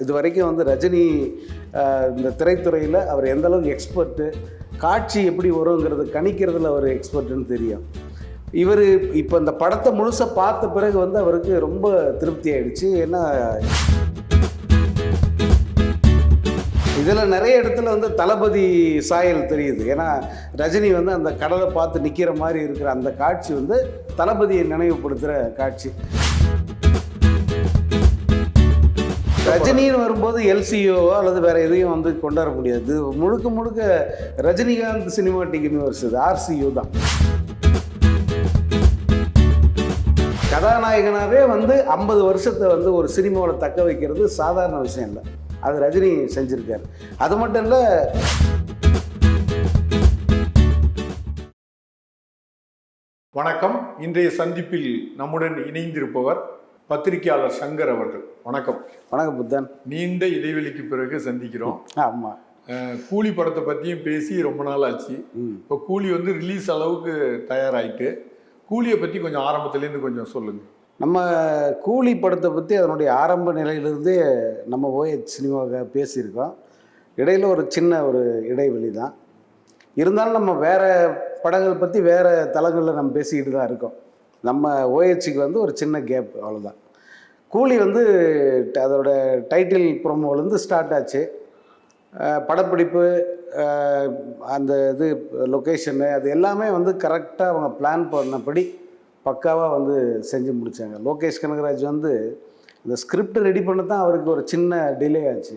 இது வரைக்கும் வந்து ரஜினி இந்த திரைத்துறையில் அவர் எந்த அளவுக்கு எக்ஸ்பர்ட்டு, காட்சி எப்படி வருங்கிறது கணிக்கிறதுல அவர் எக்ஸ்பர்ட்டுன்னு தெரியும். இவர் இப்போ இந்த படத்தை முழுசாக பார்த்த பிறகு வந்து அவருக்கு ரொம்ப திருப்தி ஆயிடுச்சு. ஏன்னா இதில் நிறைய இடத்துல வந்து தளபதி சாயல் தெரியுது. ஏன்னா ரஜினி வந்து அந்த கடலை பார்த்து நிற்கிற மாதிரி இருக்கிற அந்த காட்சி வந்து தளபதியை நினைவுபடுத்துகிற காட்சி. ரஜினின்னு வரும்போது எல்சிஓவோ அல்லது வேறு எதையும் வந்து கொண்டாட முடியாது. முழுக்க முழுக்க ரஜினிகாந்த் சினிமாட்டிக் யூனிவர்ஸ், இது ஆர்சியூ தான். கதாநாயகனாகவே வந்து 50 வருஷத்தை வந்து ஒரு சினிமாவில் தக்க வைக்கிறது சாதாரண விஷயம் இல்லை. அது ரஜினி செஞ்சுருக்காரு. அது மட்டும் இல்லை, வணக்கம். இன்றைய சந்திப்பில் நம்முடன் இணைந்திருப்பவர் பத்திரிகையாளர் சங்கர் அவர்கள். வணக்கம். வணக்கம் புத்தன். நீண்ட இடைவெளிக்கு பிறகு சந்திக்கிறோம். ஆமாம். கூலி படத்தை பற்றியும் பேசி ரொம்ப நாள் ஆச்சு. இப்போ கூலி வந்து ரிலீஸ் அளவுக்கு தயாராகிட்டு, கூலியை பற்றி கொஞ்சம் ஆரம்பத்துலேருந்து கொஞ்சம் சொல்லுங்கள். நம்ம கூலி படத்தை பற்றி அதனுடைய ஆரம்ப நிலையிலிருந்தே நம்ம ஓஎச் சினிமாவை பேசியிருக்கோம். இடையில் ஒரு சின்ன ஒரு இடைவெளி தான் இருந்தாலும் நம்ம வேறு படங்கள் பற்றி வேறு தளங்களில் நம்ம பேசிக்கிட்டு தான் இருக்கோம். நம்ம ஓஎச்சுக்கு வந்து ஒரு சின்ன கேப், அவ்வளோதான். கூலி வந்து அதோட டைட்டில் ப்ரோமோலேருந்து ஸ்டார்ட் ஆச்சு. படப்பிடிப்பு, அந்த இது லொக்கேஷனு, அது எல்லாமே வந்து கரெக்டாக அவங்க பிளான் பண்ணபடி பக்காவாக வந்து செஞ்சு முடித்தாங்க. லோகேஷ் கனகராஜ் வந்து இந்த ஸ்கிரிப்ட் ரெடி பண்ண தான் அவருக்கு ஒரு சின்ன டிலே ஆச்சு.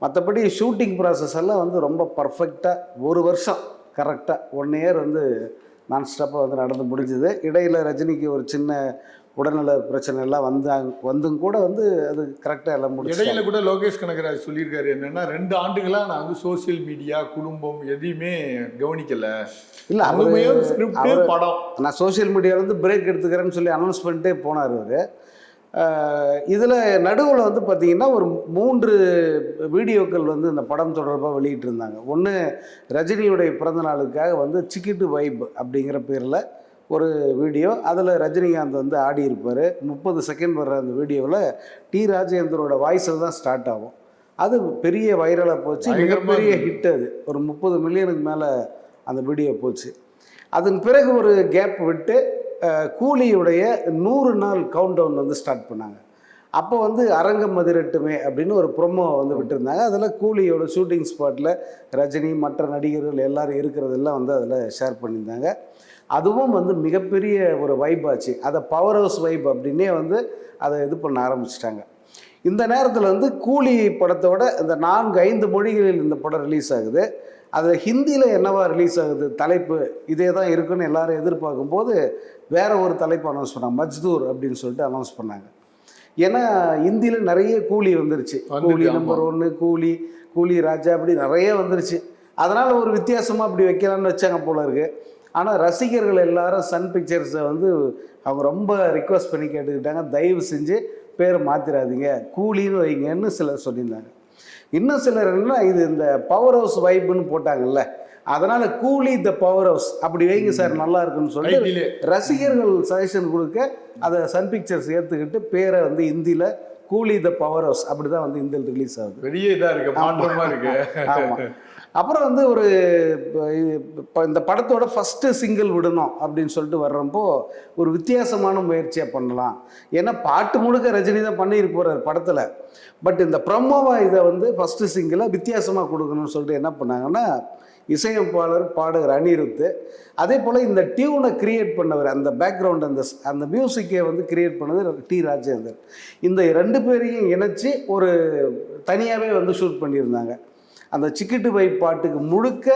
மற்றபடி ஷூட்டிங் ப்ராசஸ் எல்லாம் வந்து ரொம்ப பர்ஃபெக்டாக 1 வருஷம் கரெக்டாக 1 இயர் வந்து நான்ஸ்டாப்பாக வந்து நடந்து முடிஞ்சுது. இடையில் ரஜினிக்கு ஒரு சின்ன உடல்நல பிரச்சனை எல்லாம் வந்தும் கூட வந்து அது கரெக்டாக எல்லாம் முடிச்சு. இடையில கூட லோகேஷ் கனகராஜ் சொல்லியிருக்காரு என்னென்னா, 2 ஆண்டுகளாக நான் வந்து சோசியல் மீடியா, குடும்பம் எதையுமே கவனிக்கலை. இல்லை, அவர் படம் நான் சோசியல் மீடியாவிலேருந்து பிரேக் எடுத்துக்கிறேன்னு சொல்லி அனௌன்ஸ் பண்ணிட்டே போனார் அவர். இதில் நடுவில் வந்து பார்த்திங்கன்னா ஒரு 3 வீடியோக்கள் வந்து இந்த படம் தொடர்பாக வெளியிட்டிருந்தாங்க. ஒன்று, ரஜினியுடைய பிறந்த நாளுக்காக வந்து சிக்கிட்டு வைப் அப்படிங்கிற பேரில் ஒரு வீடியோ. அதில் ரஜினிகாந்த் வந்து ஆடி இருப்பார். 30 செகண்ட் வர்ற அந்த வீடியோவில் டி ராஜேந்தரோட வாய்ஸில் தான் ஸ்டார்ட் ஆகும். அது பெரிய வைரலாக போச்சு, மிகப்பெரிய ஹிட். அது ஒரு 30 மில்லியனுக்கு மேலே அந்த வீடியோ போச்சு. அதன் பிறகு ஒரு கேப் விட்டு கூலியுடைய 100 நாள் கவுண்ட் டவுன் வந்து ஸ்டார்ட் பண்ணாங்க. அப்போ வந்து அரங்கம் அதிரட்டுமே அப்படின்னு ஒரு ப்ரொமோ வந்து விட்டுருந்தாங்க. அதில் கூலியோட ஷூட்டிங் ஸ்பாட்டில் ரஜினி, மற்ற நடிகர்கள் எல்லோரும் இருக்கிறதெல்லாம் வந்து அதில் ஷேர் பண்ணியிருந்தாங்க. அதுவும் வந்து மிகப்பெரிய ஒரு வைப் ஆச்சு. அதை பவர் ஹவுஸ் வைப் அப்படின்னே வந்து அதை இது பண்ண ஆரம்பிச்சிட்டாங்க. இந்த நேரத்தில் வந்து கூலி படத்தோட இந்த 4-5 மொழிகளில் இந்த படம் ரிலீஸ் ஆகுது. அதில் ஹிந்தியில் என்னவா ரிலீஸ் ஆகுது, தலைப்பு இதே தான் இருக்குன்னு எல்லாரும் எதிர்பார்க்கும்போது வேறு ஒரு தலைப்பு அனௌன்ஸ் பண்ணாங்க. மஜ்தூர் அப்படின்னு சொல்லிட்டு அனௌன்ஸ் பண்ணாங்க. ஏன்னா ஹிந்தியில் நிறைய கூலி வந்துருச்சு. கூலி நம்பர் 1, கூலி ராஜா, அப்படி நிறைய வந்துருச்சு. அதனால் ஒரு வித்தியாசமாக அப்படி வைக்கலான்னு வச்சாங்க போல இருக்குது. ஆனால் ரசிகர்கள் எல்லாரும் சன் பிக்சர்ஸை வந்து அவங்க ரொம்ப ரிக்வஸ்ட் பண்ணி கேட்டுக்கிட்டாங்க, தயவு செஞ்சு பேரை மாற்றிடாதீங்க, கூலின்னு வைங்கன்னு சிலர் சொல்லியிருந்தாங்க. இன்னும் சிலர் என்னன்னா, இது இந்த பவர் ஹவுஸ் வைப்புன்னு போட்டாங்கல்ல, அதனால் கூலி த பவர் ஹவுஸ் அப்படி வைங்க சார், நல்லா இருக்குன்னு சொல்லிட்டு ரசிகர்கள் சஜஷன் கொடுக்க அதை சன் பிக்சர்ஸ் ஏற்றுக்கிட்டு பேரை வந்து ஹிந்தியில் கூலி த பவர் ஹவுஸ் அப்படி தான் வந்து ஹிந்தியில் ரிலீஸ் ஆகுது. பெரிய இதாக இருக்குது, மாற்றமாக இருக்குது. ஆமாம். அப்புறம் வந்து ஒரு இந்த படத்தோட ஃபஸ்ட்டு சிங்கிள் விடணும் அப்படின்னு சொல்லிட்டு வர்றப்போ ஒரு வித்தியாசமான முயற்சியாக பண்ணலாம். ஏன்னா பாட்டு முழுக்க ரஜினி தான் பண்ணிட்டு போகிறார் படத்தில். பட் இந்த ப்ரமோவாக இதை வந்து ஃபஸ்ட்டு சிங்கிளாக வித்தியாசமாக கொடுக்கணும்னு சொல்லிட்டு என்ன பண்ணாங்கன்னா, இசையமைப்பாளர், பாடகர் அனிருத், அதே போல் இந்த டியூனை கிரியேட் பண்ணவர், அந்த பேக்ரவுண்ட், அந்த மியூசிக்கை வந்து கிரியேட் பண்ணது டி ராஜேந்தர். இந்த 2 பேரையும் இணைச்சி ஒரு தனியாகவே வந்து ஷூட் பண்ணியிருந்தாங்க. அந்த சிக்கிட்டு வைப் பாட்டுக்கு முழுக்க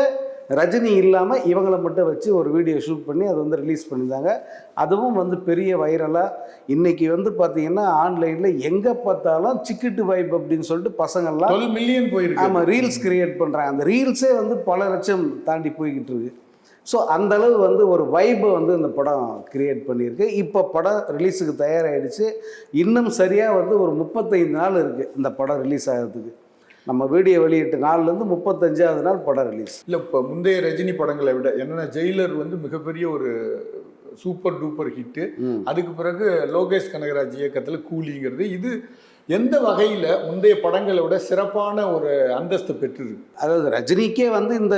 ரஜினி இல்லாமல் இவங்களை மட்டும் வச்சு ஒரு வீடியோ ஷூட் பண்ணி அதை வந்து ரிலீஸ் பண்ணியிருந்தாங்க. அதுவும் வந்து பெரிய வைரலாக இன்றைக்கி வந்து பார்த்திங்கன்னா ஆன்லைனில் எங்கே பார்த்தாலும் சிக்கிட்டு வைப் அப்படின்னு சொல்லிட்டு பசங்கள்லாம் 12 மில்லியன் போயிருக்கு. ஆமாம், ரீல்ஸ் கிரியேட் பண்ணுறாங்க. அந்த ரீல்ஸே வந்து பல லட்சம் தாண்டி போய்கிட்டு இருக்கு. ஸோ அந்தளவு வந்து ஒரு வைப்பை வந்து இந்த படம் கிரியேட் பண்ணியிருக்கு. இப்போ படம் ரிலீஸுக்கு தயாராகிடுச்சு. இன்னும் சரியாக வந்து ஒரு 35 நாள் இருக்குது இந்த படம் ரிலீஸ் ஆகிறதுக்கு. நம்ம வீடியோ வெளியிட்ட நாள்லேருந்து 35வது நாள் படம் ரிலீஸ். இல்லை, இப்போ முந்தைய ரஜினி படங்களை விட என்னென்னா, ஜெயிலர் வந்து மிகப்பெரிய ஒரு சூப்பர் டூப்பர் ஹிட்டு. அதுக்கு பிறகு லோகேஷ் கனகராஜ் இயக்கத்தில் கூலிங்கிறது, இது எந்த வகையில் முந்தைய படங்களை விட சிறப்பான ஒரு அந்தஸ்து பெற்றிருக்கு? அதாவது ரஜினிக்கே வந்து இந்த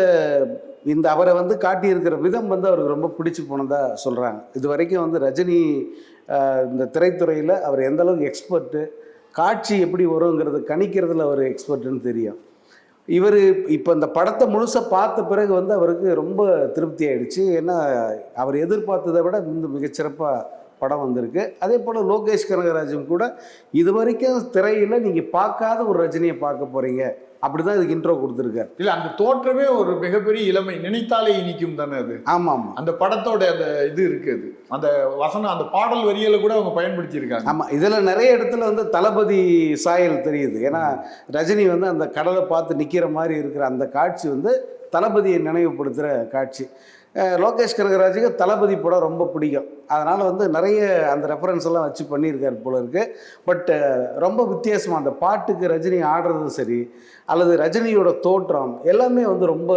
இந்த அவரை வந்து காட்டியிருக்கிற விதம் வந்து அவருக்கு ரொம்ப பிடிச்சி போனதாக சொல்கிறாங்க. இது வரைக்கும் வந்து ரஜினி இந்த திரைத்துறையில் அவர் எந்த அளவுக்கு எக்ஸ்பர்ட்டு, காட்சி எப்படி வருங்கிறது கணிக்கிறதுல அவர் எக்ஸ்பர்ட்டுன்னு தெரியும். இவர் இப்போ இந்த படத்தை முழுசாக பார்த்த பிறகு வந்து அவருக்கு ரொம்ப திருப்தி ஆயிடுச்சு. ஏன்னா அவர் எதிர்பார்த்ததை விட இந்த மிகச்சிறப்பாக படம் வந்திருக்கு. அதே போல் லோகேஷ் கனகராஜும் கூட இது வரைக்கும் திரையில் நீங்கள் பார்க்காத ஒரு ரஜினியை பார்க்க போகிறீங்க அப்படி தான் இதுக்கு இன்ட்ரோ கொடுத்துருக்காரு. இல்லை, அந்த தோற்றமே ஒரு மிகப்பெரிய இளமை, நினைத்தாலே இனிக்கும் தானே அது. ஆமாம் ஆமாம், அந்த படத்தோட அந்த இது இருக்குது, அந்த வசனம், அந்த பாடல் வரிகளை கூட அவங்க பயன்படுத்தியிருக்காங்க. ஆமாம், இதில் நிறைய இடத்துல வந்து தளபதி சாயல் தெரியுது. ஏன்னா ரஜினி வந்து அந்த கடலை பார்த்து நிற்கிற மாதிரி இருக்கிற அந்த காட்சி வந்து தளபதியை நினைவுபடுத்துகிற காட்சி. லோகேஷ் கனகராஜுக்கு தளபதி படம் ரொம்ப பிடிக்கும். அதனால் வந்து நிறைய அந்த ரெஃபரன்ஸ் எல்லாம் வச்சு பண்ணியிருக்காரு போல இருக்குது. பட் ரொம்ப வித்தியாசமாக அந்த பாட்டுக்கு ரஜினி ஆடுறதும் சரி, அல்லது ரஜினியோட தோற்றம் எல்லாமே வந்து ரொம்ப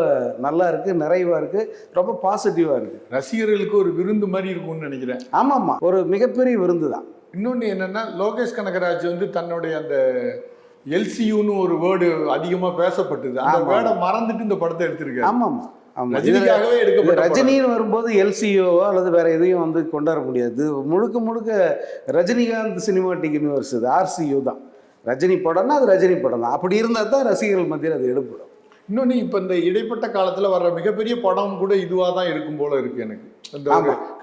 நல்லா இருக்குது, நிறைவாக இருக்குது, ரொம்ப பாசிட்டிவாக இருக்குது. ரசிகர்களுக்கு ஒரு விருந்து மாதிரி இருக்கும்னு நினைக்கிறேன். ஆமாம் ஆமாம், ஒரு மிகப்பெரிய விருந்து தான். இன்னொன்று என்னென்னா, லோகேஷ் கனகராஜ் வந்து தன்னுடைய அந்த எல்சியூன்னு ஒரு வேர்டு அதிகமாக பேசப்பட்டது, அந்த வேர்டை மறந்துட்டு இந்த படத்தை எடுத்திருக்காரு. ஆமாம் ஆமாம், ரஜினிக்காகவே எடுக்கப்பட்ட ரஜினின்னு வரும்போது எல்சிஓவோ அல்லது வேற எதையும் வந்து கொண்டாட முடியாது. முழுக்க முழுக்க ரஜினிகாந்த் சினிமாட்டிக் யூனிவர்ஸ், இது ஆர்சியூ தான். ரஜினி படம்னா அது ரஜினி படம் தான். அப்படி இருந்தால் தான் ரசிகர்கள் மத்தியில் அது எடுப்படும். இன்னொன்று, இப்போ இந்த இடைப்பட்ட காலத்தில் வர்ற மிகப்பெரிய படம் கூட இதுவாக தான் இருக்கும் போல இருக்கு எனக்கு.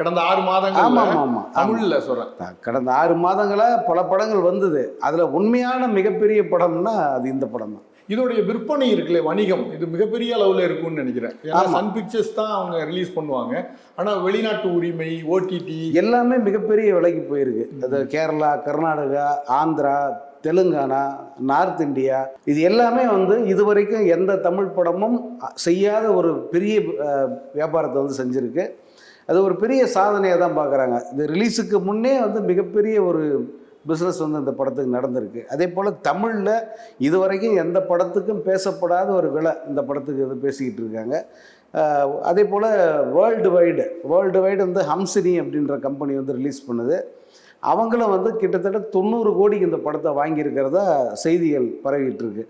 கடந்த 6 மாதங்கள். ஆமாம் ஆமாம், தமிழில் சொல்கிறேன், கடந்த 6 மாதங்களாக பல படங்கள் வந்தது. அதில் உண்மையான மிகப்பெரிய படம்னா அது இந்த படம் தான். இதோடைய விற்பனை இருக்குல்ல, வணிகம், இது மிகப்பெரிய அளவில் இருக்கும்னு நினைக்கிறேன். ஏன்னா சன் பிக்சர்ஸ் தான் அவங்க ரிலீஸ் பண்ணுவாங்க. ஆனால் வெளிநாட்டு உரிமை, ஓடிடி எல்லாமே மிகப்பெரிய விலைக்கு போயிருக்கு. அது கேரளா, கர்நாடகா, ஆந்திரா, தெலுங்கானா, நார்த் இந்தியா, இது எல்லாமே வந்து இது வரைக்கும் எந்த தமிழ் படமும் செய்யாத ஒரு பெரிய வியாபாரத்தை வந்து செஞ்சுருக்கு. அது ஒரு பெரிய சாதனையாக தான் பார்க்குறாங்க. இது ரிலீஸுக்கு முன்னே வந்து மிகப்பெரிய ஒரு பிஸ்னஸ் வந்து இந்த படத்துக்கு நடந்திருக்கு. அதே போல் தமிழில் இது வரைக்கும் எந்த படத்துக்கும் பேசப்படாத ஒரு விலை இந்த படத்துக்கு வந்து பேசிக்கிட்டு இருக்காங்க. அதே போல் வேர்ல்டு வைடு வந்து ஹம்சினி அப்படின்ற கம்பெனி வந்து ரிலீஸ் பண்ணுது. அவங்களும் வந்து கிட்டத்தட்ட 90 கோடிக்கு இந்த படத்தை வாங்கியிருக்கிறதா செய்திகள் பரவிட்டு இருக்கு.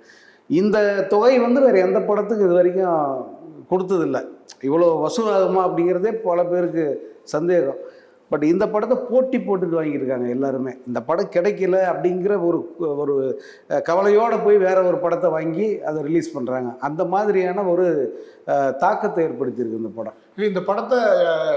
இந்த தொகை வந்து வேறு எந்த படத்துக்கும் இது வரைக்கும் கொடுத்ததில்லை. இவ்வளோ வசூலாகுமா அப்படிங்கிறதே பல பேருக்கு சந்தேகம். பட் இந்த படத்தை போட்டுட்டு வாங்கியிருக்காங்க எல்லாருமே. இந்த படம் கிடைக்கல அப்படிங்கிற ஒரு கவலையோடு போய் வேற ஒரு படத்தை வாங்கி அதை ரிலீஸ் பண்ணுறாங்க. அந்த மாதிரியான ஒரு தாக்கத்தை ஏற்படுத்தியிருக்கு இந்த படம். இந்த படத்தை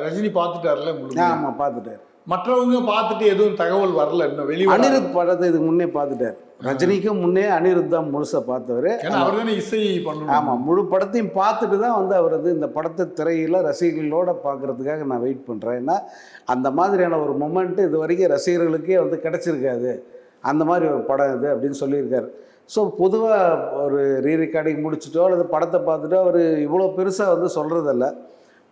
ரஜினி பார்த்துட்டார்ல? ஆமாம், பார்த்துட்டார். மற்றவங்க பார்த்துட்டு எதுவும் தகவல் வரல இன்னும் வெளியே? அனிருத் படத்தை இதுக்கு முன்னே பார்த்துட்டார். ரஜினிக்கும் முன்னே அனிருத் தான் முழுசாக பார்த்தவர். அவர் தானே இசை பண்ணணும். ஆமாம், முழு படத்தையும் பார்த்துட்டு தான் வந்து அவர் வந்து இந்த படத்தை திரையில் ரசிகர்களோடு பார்க்குறதுக்காக நான் வெயிட் பண்ணுறேன். ஏன்னா அந்த மாதிரியான ஒரு மொமெண்ட்டு இது வரைக்கும் ரசிகர்களுக்கே வந்து கிடச்சிருக்காது. அந்த மாதிரி ஒரு படம் இது அப்படின்னு சொல்லியிருக்காரு. ஸோ பொதுவாக ஒரு ரீரெக்கார்டிங் முடிச்சுட்டோ அல்லது படத்தை பார்த்துட்டோ அவர் இவ்வளோ பெருசாக வந்து சொல்கிறதில்ல.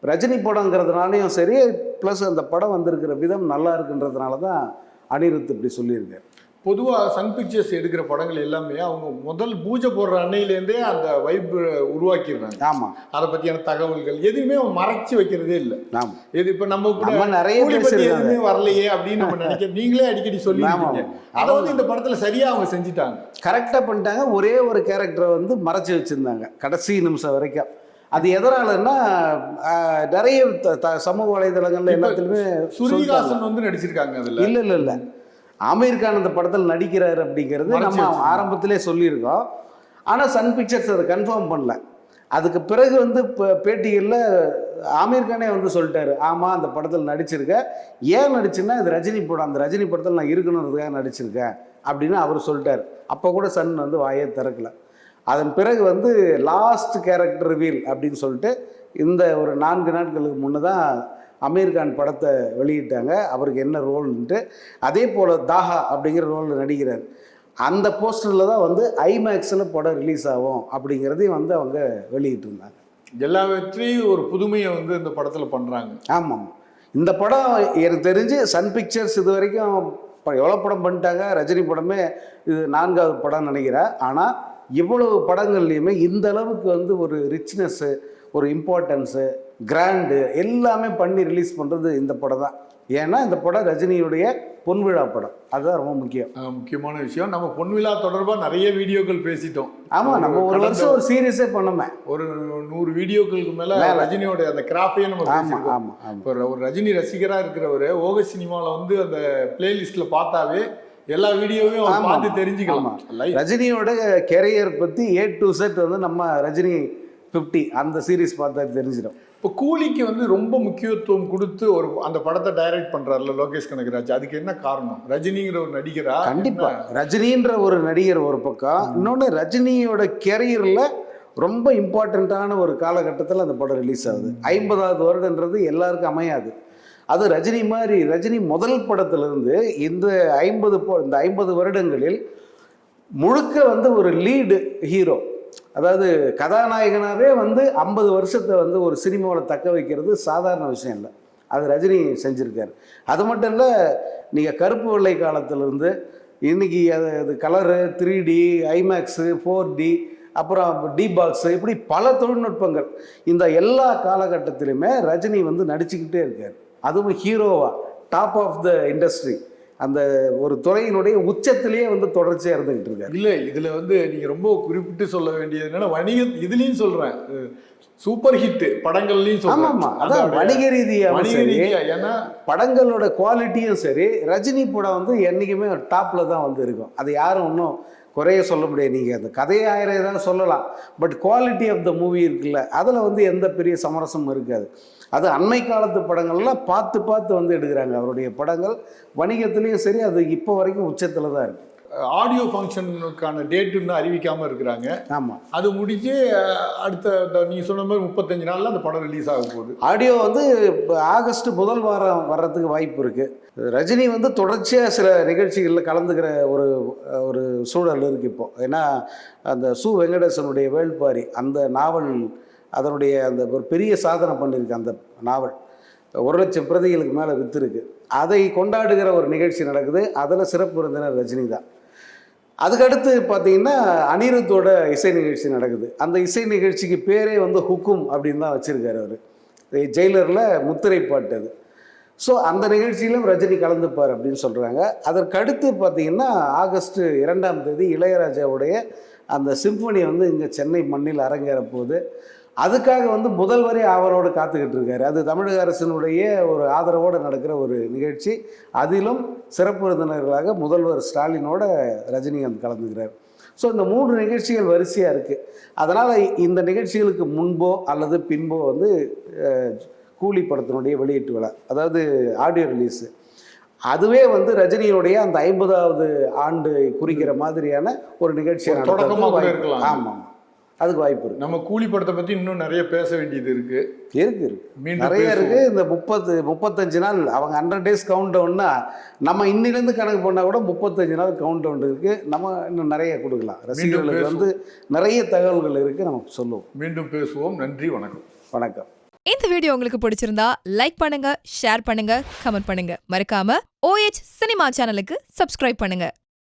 ரஜினி படங்கிறதுனாலையும் சரி, ப்ளஸ் அந்த படம் வந்திருக்கிற விதம் நல்லா இருக்குன்றதுனால தான் அனிருத் இப்படி சொல்லியிருக்காரு. பொதுவாக சன் பிக்சர்ஸ் எடுக்கிற படங்கள் எல்லாமே அவங்க முதல் பூஜை போடுற அன்னையிலேருந்தே அந்த வைப் உருவாக்கிடுறாங்க. ஆமாம், அதை பற்றியான தகவல்கள் எதுவுமே அவங்க மறைச்சி வைக்கிறதே இல்லை. ஆமாம், இது இப்போ நம்ம கூட நிறைய எதுவுமே வரலையே அப்படின்னு நம்ம நினைக்க, நீங்களே அடிக்கடி சொல்லிடுவாங்க. அதை வந்து இந்த படத்தில் சரியாக அவங்க செஞ்சுட்டாங்க, கரெக்டாக பண்ணிட்டாங்க. ஒரே ஒரு கேரக்டரை வந்து மறைச்சி வச்சுருந்தாங்க கடைசி நிமிஷம் வரைக்கும். அது எதனாலன்னா நிறைய சமூக வலைதளங்கள்ல எல்லாத்துலேயுமே ஸ்ருதிஹாசன் வந்து நடிச்சிருக்காங்க அதில். இல்லை, ஆமீர் கான் அந்த படத்தில் நடிக்கிறாரு அப்படிங்கிறது நம்ம ஆரம்பத்திலே சொல்லியிருக்கோம். ஆனால் சன் பிக்சர்ஸ் அதை கன்ஃபார்ம் பண்ணல. அதுக்கு பிறகு வந்து இப்போ பேட்டிகளில் ஆமீர் கானே வந்து சொல்லிட்டாரு, ஆமாம் அந்த படத்தில் நடிச்சிருக்க. ஏன் நடிச்சுன்னா இது ரஜினி படம், அந்த ரஜினி படத்தில் நான் இருக்கணுன்றதுக்காக நடிச்சிருக்கேன் அப்படின்னு அவர் சொல்லிட்டார். அப்போ கூட சன் வந்து வாயே திறக்கல. அதன் பிறகு வந்து லாஸ்ட் கேரக்டர் ரிவீல் அப்படின்னு சொல்லிட்டு இந்த ஒரு 4 நாட்களுக்கு முன்னே தான் அமீர் கான் படத்தை வெளியிட்டாங்க, அவருக்கு என்ன ரோல்ன்ட்டு. அதே போல் தாஹா அப்படிங்கிற ரோலில் நடிக்கிறார். அந்த போஸ்டரில் தான் வந்து ஐமேக்ஸில் படம் ரிலீஸ் ஆகும் அப்படிங்கிறதையும் வந்து அவங்க வெளியிட்டிருந்தாங்க. எல்லாவற்றையும் ஒரு புதுமையை வந்து இந்த படத்தில் பண்ணுறாங்க. ஆமாம், இந்த படம் எனக்கு தெரிஞ்சு சன் பிக்சர்ஸ் இது வரைக்கும் எவ்வளோ படம் பண்ணிட்டாங்க. ரஜினி படமே இது 4வது படம் நினைக்கிறேன். ஆனால் இவ்வளவு படங்கள்லையுமே இந்த அளவுக்கு வந்து ஒரு ரிச்னஸ்ஸு, ஒரு இம்பார்ட்டன்ஸு, கிராண்டு எல்லாமே பண்ணி ரிலீஸ் பண்ணுறது இந்த படம் தான். ஏன்னா இந்த படம் ரஜினியுடைய பொன்விழா படம், அதுதான் ரொம்ப முக்கியம். முக்கியமான விஷயம். நம்ம பொன்விழா தொடர்பாக நிறைய வீடியோக்கள் பேசிட்டோம். ஆமாம், நம்ம ஒரு வருஷம் ஒரு சீரியஸே பண்ணோமே, ஒரு 100 வீடியோக்களுக்கு மேலே ரஜினியோட அந்த கிராஃபையே நம்ம பேசியிருக்கோம். ஆமாம். இப்போ ஒரு ரஜினி ரசிகராக இருக்கிறவர் ஓக சினிமாவில் வந்து அந்த பிளேலிஸ்ட்டில் பார்த்தாவே எல்லா வீடியோவையும் அவர் பார்த்து தெரிஞ்சுக்கலாம். ரஜினியோட கெரியர் பற்றி A to Z வந்து நம்ம ரஜினி 50 அந்த சீரீஸ் பார்த்தா தெரிஞ்சிடும். இப்போ கூலிக்கு வந்து ரொம்ப முக்கியத்துவம் கொடுத்து அந்த படத்தை டைரக்ட் பண்றாருல லோகேஷ் கனகராஜ், அதுக்கு என்ன காரணம்? ரஜினிங்கிற ஒரு நடிகரா? கண்டிப்பா ரஜினின்ற ஒரு நடிகர் ஒரு பக்கம், இன்னொன்று ரஜினியோட கெரியர்ல ரொம்ப இம்பார்ட்டண்ட்டான ஒரு காலகட்டத்தில் அந்த படம் ரிலீஸ் ஆகுது. 50வது வருடன்றது எல்லாருக்கும் அமையாது. அது ரஜினி மாதிரி, ரஜினி முதல் படத்திலிருந்து இந்த 50 வருடங்களில் முழுக்க வந்து ஒரு லீடு ஹீரோ, அதாவது கதாநாயகனாகவே வந்து 50 வருஷத்தை வந்து ஒரு சினிமாவில் தக்க வைக்கிறது சாதாரண விஷயம் இல்லை. அது ரஜினி செஞ்சுருக்காரு. அது மட்டும் இல்லை, நீங்கள் கருப்பு வெள்ளை காலத்திலேருந்து இன்றைக்கி அது கலரு, 3D, ஐமேக்ஸு, 4D, அப்புறம் D-பாக்ஸு, இப்படி பல தொழில்நுட்பங்கள் இந்த எல்லா காலகட்டத்திலுமே ரஜினி வந்து நடிச்சுக்கிட்டே இருக்கார். அதுவும் ஹீரோவா, டாப் ஆஃப் த இண்டஸ்ட்ரி, அந்த ஒரு துறையினுடைய உச்சத்திலேயே வந்து தொடர்ச்சியாக இருந்துகிட்டு இருக்காரு. இல்லை, இதில் வந்து நீங்கள் ரொம்ப குறிப்பிட்டு சொல்ல வேண்டியது என்னன்னா, இதுலேயும் சொல்கிறேன், சூப்பர் ஹிட் படங்கள்லையும் சொல்கிறேன். ஆமாம், அதான் வணிக ரீதியாக ஏன்னா படங்களோட குவாலிட்டியும் சரி, ரஜினி படம் வந்து என்றைக்குமே டாப்பில் தான் வந்து இருக்கும். அது யாரும் இன்னும் குறைய சொல்ல முடியாது. நீங்கள் அந்த கதையை 1000 ஏதாவது சொல்லலாம், but quality of the movie இருக்குல்ல, அதில் வந்து எந்த பெரிய சமரசமும் இருக்காது. அது அண்மை காலத்து படங்கள்லாம் பார்த்து வந்து எடுக்கிறாங்க அவருடைய படங்கள். வணிகத்துலேயும் சரி, அது இப்போ வரைக்கும் உச்சத்தில் தான் இருக்குது. ஆடியோ ஃபங்க்ஷனுக்கான டேட்டு இன்னும் அறிவிக்காமல் இருக்கிறாங்க. ஆமாம், அது முடிஞ்சு அடுத்த நீங்கள் சொன்ன மாதிரி 35 நாளில் அந்த படம் ரிலீஸ் ஆக போகுது. ஆடியோ வந்து ஆகஸ்ட் முதல் வாரம் வர்றதுக்கு வாய்ப்பு இருக்குது. ரஜினி வந்து தொடர்ச்சியாக சில நிகழ்ச்சிகளில் கலந்துக்கிற ஒரு சூழல் இருக்குது இப்போ. ஏன்னா அந்த சு வெங்கடேசனுடைய வேள்பாரி அந்த நாவல், அதனுடைய அந்த ஒரு பெரிய சாதனை பண்ணியிருக்கு. அந்த நாவல் 1,00,000 பிரதிகளுக்கு மேலே விற்றுருக்கு. அதை கொண்டாடுகிற ஒரு நிகழ்ச்சி நடக்குது. அதில் சிறப்பு விருந்தினர் ரஜினி தான். அதுக்கடுத்து பார்த்தீங்கன்னா அனிருத்தோட இசை நிகழ்ச்சி நடக்குது. அந்த இசை நிகழ்ச்சிக்கு பேரே வந்து ஹுக்கும் அப்படின்னு தான் வச்சுருக்காரு அவர். ஜெயிலரில் முத்திரை பாட்டு அது. ஸோ அந்த நிகழ்ச்சியிலும் ரஜினி கலந்துப்பார் அப்படின்னு சொல்கிறாங்க. அதற்கடுத்து பார்த்திங்கன்னா ஆகஸ்ட் 2ஆம் தேதி இளையராஜாவுடைய அந்த சிம்பனி வந்து இங்கே சென்னை மண்ணில் அரங்கேற போகுது. அதுக்காக வந்து முதல்வரே அவரோடு காத்துக்கிட்டு இருக்காரு. அது தமிழக அரசினுடைய ஒரு ஆதரவோடு நடக்கிற ஒரு நிகழ்ச்சி. அதிலும் சிறப்பு விருந்தினர்களாக முதல்வர் ஸ்டாலினோட ரஜினிகாந்த் கலந்துக்கிறார். ஸோ இந்த 3 நிகழ்ச்சிகள் வரிசையாக இருக்குது. அதனால் இந்த நிகழ்ச்சிகளுக்கு முன்போ அல்லது பின்போ வந்து கூலி படத்தினுடைய வெளியீட்டு விழா, அதாவது ஆடியோ ரிலீஸு, அதுவே வந்து ரஜினியுடைய அந்த 50வது ஆண்டு குறிக்கிற மாதிரியான ஒரு நிகழ்ச்சியை தொடக்கமாக இருக்கலாம். ஆமாம், அதுக்கு வாய்ப்பு இருக்குது. நம்ம கூலி படத்தை பற்றி இன்னும் நிறைய பேச வேண்டியது இருக்குது. நிறைய இருக்குது. இந்த 35 நாள் அவங்க 100 டேஸ் கவுண்ட் டவுன்னா, நம்ம இன்னிலேருந்து கணக்கு பண்ணால் கூட 35 நாள் கவுண்ட் டவுன் இருக்குது. நம்ம இன்னும் நிறைய கொடுக்கலாம். ரசிகர்களுக்கு வந்து நிறைய தகவல்கள் இருக்குது, நமக்கு சொல்லுவோம். மீண்டும் பேசுவோம். நன்றி, வணக்கம். வணக்கம். இந்த வீடியோ உங்களுக்கு பிடிச்சிருந்தா லைக் பண்ணுங்க, ஷேர் பண்ணுங்க, கமெண்ட் பண்ணுங்க. மறக்காம OH சினிமா சேனலுக்கு சப்ஸ்கிரைப் பண்ணுங்க.